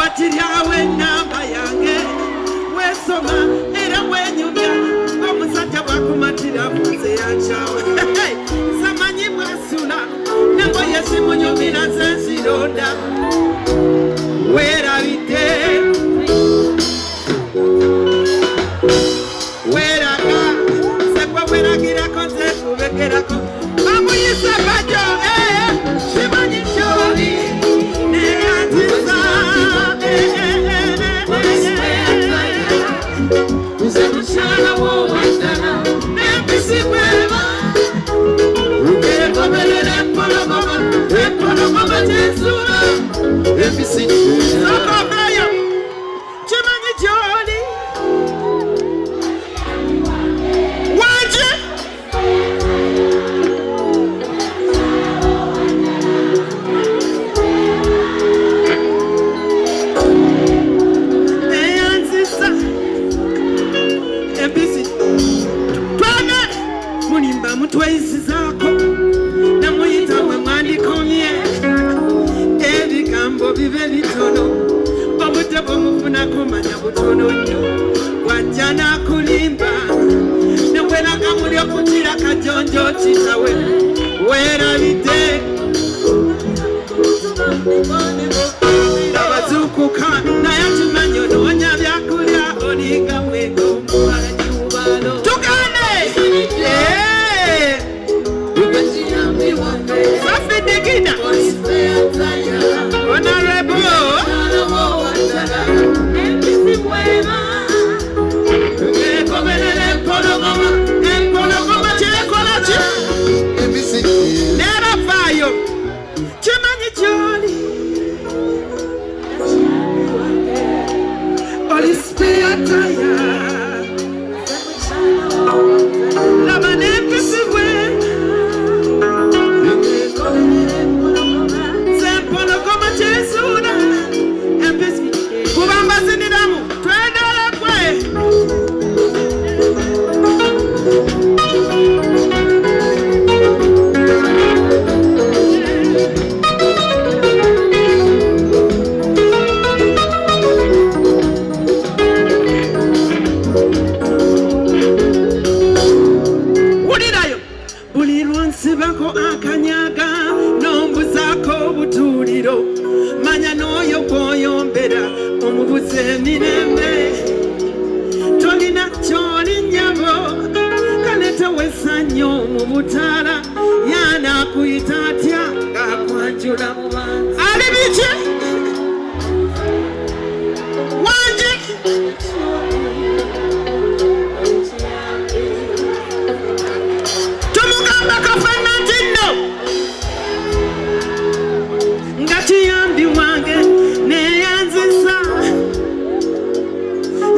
watiryawe namba yange wesoma era wenyumya omusajja bwakumatira bunze yancawe samanyi bwasula nembo yesimunyumira zenzironda werabidde weraga sekwa weragirako nzekubegerako bamuyisa bajo kimanyi kyoli neyanziza nze mukyala wowandala nempisibweba egoberera empologoma gyensula empisisokoveyo kimanyi kyoli wanje neyanzisa empisi twana mulimba mutweyisizaako namuyitawe mwandikomye ebigambo bibe bitono obudde bwomufunako manya butono nnyo wajja nakulimba neweraga muli okutira kajonjo kitawe werabidde abazukuka naye kimanyi onoonya byakulya olinga mwego tugane safidigina honorable empologoma kyekolaki neravayo kimanyi kyoli oli speyataya laba nempisibwe zempologoma kyesula empisi kubambaziniramu twendala kwe wulirayo buli lwonsibako akanyaga nombuzaako obutuliro manya n'oyo gwoyombera omubuza emirembe tolina kyoli nnyabo kale tewesannyo mu butaala yanakuyita atya ng'akwanjula mu banzi ali biki wanje tumugamba kafenanti nno nga kiyambi wange neyanzisa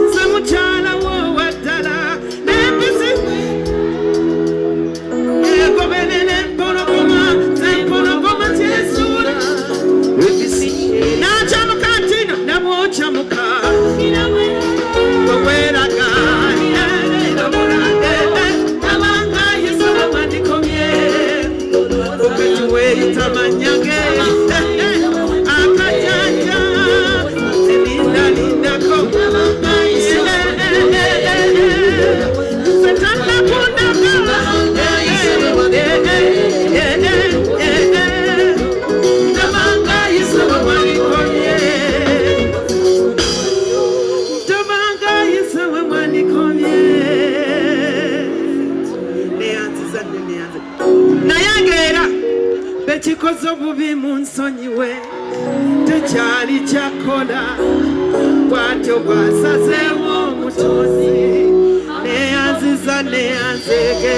nze mukyala wowaddala nempisi egoberera empologoma zempologoma kyesula nakyamuka ntino namwokyamuka weweraga nabanga yesola mwandikomye ogetuweyita manyage akajanja lindako setanakundaka nabanga yesola mwandikomye nabanga yesola mwandikomye neyanziza nayangeera bekikoze obubi mu nsonyiwe tekyali kyakola bwatyo bwasazeewo omutonzi neyanziza neyanzege